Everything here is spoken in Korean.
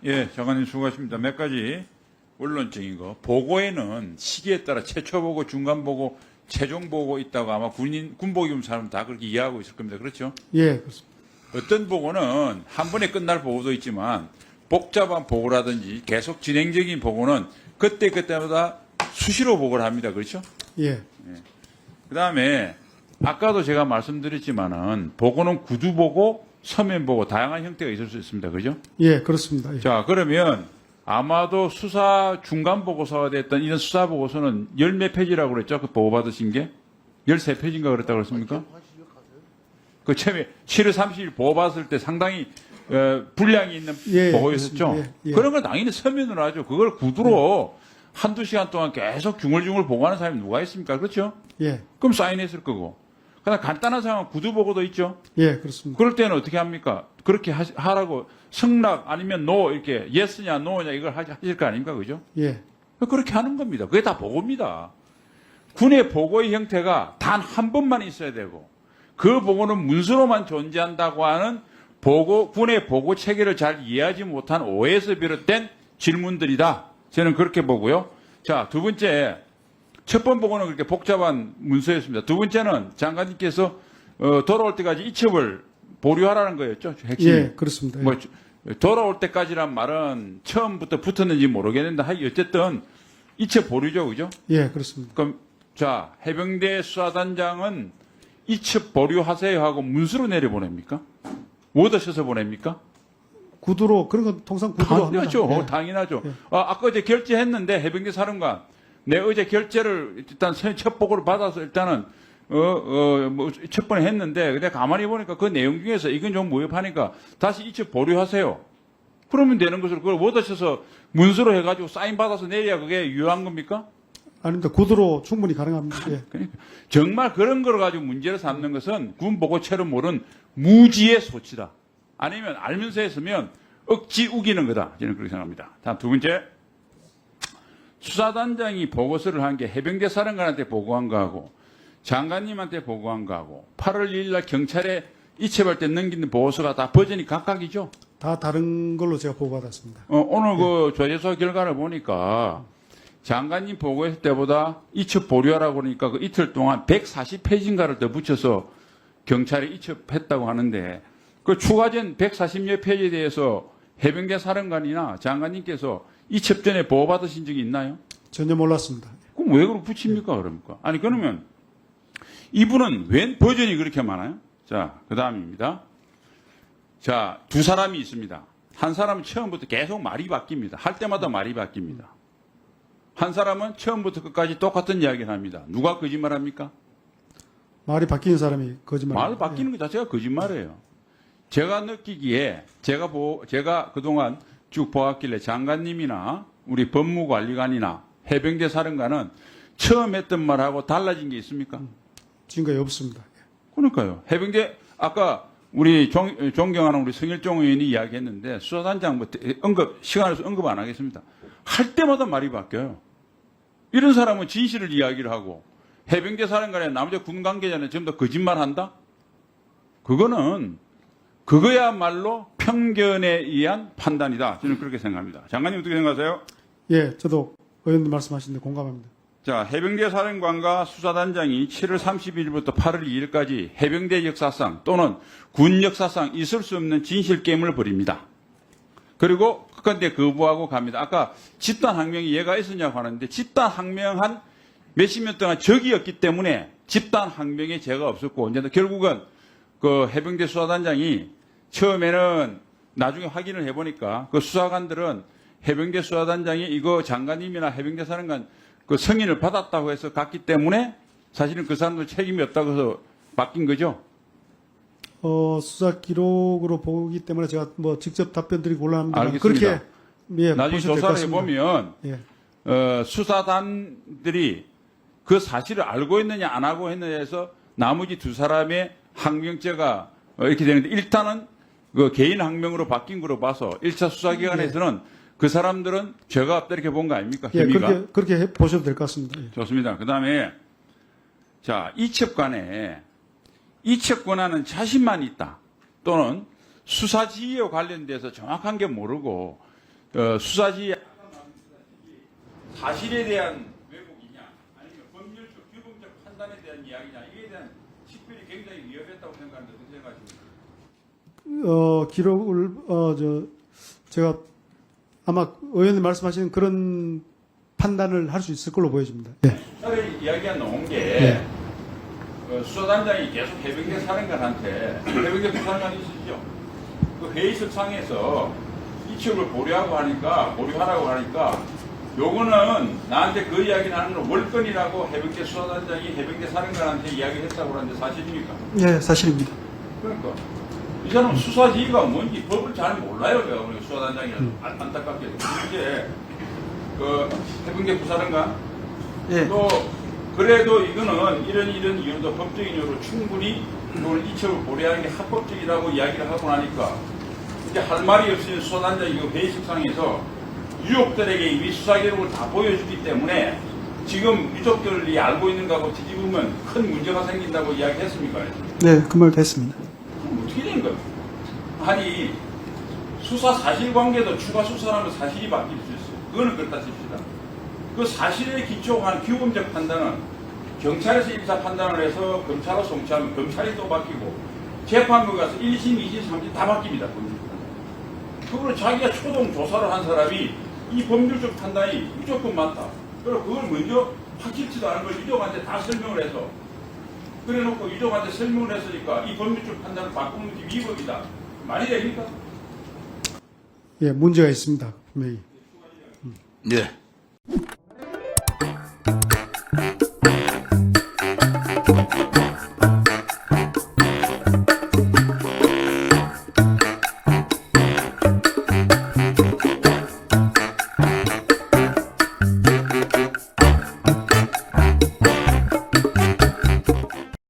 예, 장관님 수고하십니다. 몇 가지 원론적인 거. 보고에는 시기에 따라 최초 보고, 중간 보고, 최종 보고 있다고 아마 군복이 입은 사람은 다 그렇게 이해하고 있을 겁니다. 그렇죠? 예, 그렇습니다. 어떤 보고는 한 번에 끝날 보고도 있지만 복잡한 보고라든지 계속 진행적인 보고는 그때마다 수시로 보고를 합니다. 그렇죠? 예, 그 다음에 아까도 제가 말씀드렸지만은 보고는 구두 보고, 서면 보고 다양한 형태가 있을 수 있습니다. 그죠? 예, 그렇습니다. 예. 자, 그러면 아마도 수사 중간 보고서가 됐던 이런 수사 보고서는 열 몇 페이지라고 그랬죠? 그 보고받으신 게? 13페이지인가 그랬다고 그랬습니까? 그 처음에 7월 30일 보고받았을 때 상당히 분량이 있는 예, 보고였었죠? 그렇습니다. 예, 예. 그런 걸 당연히 서면으로 하죠. 그걸 구두로 한두 시간 동안 계속 중얼중얼 보고하는 사람이 누가 있습니까? 그렇죠? 예, 그럼 사인했을 거고. 그다음 간단한 상황 구두 보고도 있죠? 예, 그렇습니다. 그럴 때는 어떻게 합니까? 그렇게 하라고 승낙 아니면 노 이렇게 예스냐 노냐 이걸 하실 거 아닙니까? 그죠? 예, 그렇게 하는 겁니다. 그게 다 보고입니다. 군의 보고의 형태가 단 한 번만 있어야 되고 그 보고는 문서로만 존재한다고 하는 군의 보고 체계를 잘 이해하지 못한 오해에서 비롯된 질문들이다. 저는 그렇게 보고요. 자, 두 번째, 첫 번 보고는 그렇게 복잡한 문서였습니다. 두 번째는 장관님께서 돌아올 때까지 이첩을 보류하라는 거였죠. 핵심. 예, 그렇습니다. 예. 뭐 돌아올 때까지란 말은 처음부터 붙었는지 모르겠는데 어쨌든 이첩 보류죠, 그죠? 예, 그렇습니다. 그럼 자, 해병대 수사단장은 이첩 보류하세요 하고 문서로 내려보냅니까? 워더 써서 보냅니까? 구두로 그런 건 통상 구두로 당연하죠. 합니다. 예. 당연하죠. 예. 아까 어제 결제했는데 해병대 사령관 내 어제 결제를 일단 첫 보고를 받아서 일단은 뭐 첫 번에 했는데 근데 가만히 보니까 그 내용 중에서 이건 좀 무협하니까 다시 이첩 보류하세요. 그러면 되는 것을 그걸 워더 써서 문서로 해가지고 사인 받아서 내려야 그게 유효한 겁니까? 아닙니다. 구두로 충분히 가능합니다. 예. 그러니까 정말 그런 걸 가지고 문제를 삼는 것은 군 보고체로 모른 무지의 소치다. 아니면 알면서 했으면 억지 우기는 거다. 저는 그렇게 생각합니다. 다음 두 번째. 수사단장이 보고서를 한 게 해병대 사령관한테 보고한 거하고 장관님한테 보고한 거하고 8월 2일 날 경찰에 이첩할 때 넘기는 보고서가 다 버전이 각각이죠. 다 다른 걸로 제가 보고받았습니다. 오늘 그 조제소 결과를 보니까 장관님 보고했을 때보다 이첩 보류하라고 그러니까 그 이틀 동안 140페이지인가를 더 붙여서 경찰에 이첩했다고 하는데 그 추가된 140여 페이지에 대해서 해병대 사령관이나 장관님께서 이첩 전에 보고받으신 적이 있나요? 전혀 몰랐습니다. 그럼 왜 그렇게 붙입니까? 그럽니까? 아니, 그러면 이분은 웬 버전이 그렇게 많아요? 자, 그 다음입니다. 자, 두 사람이 있습니다. 한 사람은 처음부터 계속 말이 바뀝니다. 할 때마다 말이 바뀝니다. 한 사람은 처음부터 끝까지 똑같은 이야기를 합니다. 누가 거짓말 합니까? 말이 바뀌는 사람이 거짓말. 말 바뀌는 것 자체가 거짓말이에요. 제가 느끼기에 제가 그동안 쭉 보았길래 장관님이나 우리 법무관리관이나 해병대 사령관은 처음 했던 말하고 달라진 게 있습니까? 지금까지 없습니다. 그러니까요. 해병대 아까 우리 존경하는 우리 성일종 의원이 이야기했는데 수사단장 뭐 시간에서 언급 안 하겠습니다. 할 때마다 말이 바뀌어요. 이런 사람은 진실을 이야기를 하고 해병대 사령관에 나머지 군 관계자는 전부 다 거짓말한다? 그거야말로 편견에 의한 판단이다. 저는 그렇게 생각합니다. 장관님 어떻게 생각하세요? 예, 저도 의원님 말씀하시는데 공감합니다. 자, 해병대 사령관과 수사단장이 7월 30일부터 8월 2일까지 해병대 역사상 또는 군 역사상 있을 수 없는 진실 게임을 벌입니다. 그리고 그런데 거부하고 갑니다. 아까 집단항명이 얘가 있었냐고 하는데 집단항명한 몇십 년 동안 적이었기 때문에 집단항명에 죄가 없었고 이제 결국은 그 해병대 수사단장이 처음에는 나중에 확인을 해보니까 그 수사관들은 해병대 수사단장이 이거 장관님이나 해병대 사령관 그 승인을 받았다고 해서 갔기 때문에 사실은 그 사람들 책임이 없다고 해서 바뀐 거죠. 수사 기록으로 보기 때문에 제가 뭐 직접 답변 드리고 곤란합니다. 알겠습니다. 그렇게 예, 나중에 보셔도 될것 조사를 같습니다. 해보면 예, 수사단들이 그 사실을 알고 있느냐 안 하고 했느냐에서 나머지 두 사람의 항명죄가 이렇게 되는데 일단은 그 개인 항명으로 바뀐 거로 봐서 1차 수사기관에서는 그 사람들은 죄가 없다 이렇게 본 거 아닙니까? 예, 혐의가. 그렇게 보셔도 될 것 같습니다. 예. 좋습니다. 그 다음에 자, 이첩관에 이첩 권한은 자신만 있다. 또는 수사 지휘와 관련돼서 정확한 게 모르고 수사지 사실에 대한 왜곡이냐 아니면 법률적 규범적 판단에 대한 이야기냐 이에 대한 식별이 굉장히 위협했다고 생각하는데 어떻게 생각하십니까? 기록을 제가 아마 의원님 말씀하시는 그런 판단을 할 수 있을 걸로 보여집니다. 예. 차라리 이야기가 나온 게 예. 수사단장이 계속 해병대 사령관한테 해병대 부사령관이 있으시죠? 그 회의석상에서 이첩을 보류하라고 하니까 요거는 나한테 그 이야기를 하는 건 월권이라고 해병대 수사단장이 해병대 사령관한테 이야기했다고 하는데 사실입니까? 예, 사실입니다. 그러니까 이 사람은 수사 지휘가 뭔지 법을 잘 몰라요. 내가 보니까 수사단장이 안타깝게도 이제 그 해병대 부사령관 예. 또 그래도 이거는 이런 이유도 법적인 이유로 충분히 이걸 이첩을 보류하는 게 합법적이라고 이야기를 하고 나니까 이제 할 말이 없으니 수사단장이 그 회의석상에서 유족들에게 이미 수사 기록을 다 보여주기 때문에 지금 유족들이 알고 있는 거하고 뒤집으면 큰 문제가 생긴다고 이야기했습니까? 네, 그 말도 했습니다. 그럼 어떻게 된 거예요? 아니 수사 사실관계도 추가 수사하면 사실이 바뀔 수 있어요. 그거는 그렇다 칩시다. 그 사실에 기초한 규범적 판단은 경찰에서 일사 판단을 해서 검찰로 송치하면 검찰이 또 바뀌고 재판부 가서 1심, 2심, 3심 다 바뀝니다. 그거를 자기가 초동 조사를 한 사람이 이 법률적 판단이 무조건 맞다. 그리고 그걸 먼저 확실치도 않은 걸 유족한테 다 설명을 해서 그래 놓고 유족한테 설명을 했으니까 이 법률적 판단을 바꾸는 게 위법이다. 말이 됩니까? 예, 문제가 있습니다. 분명히. 네.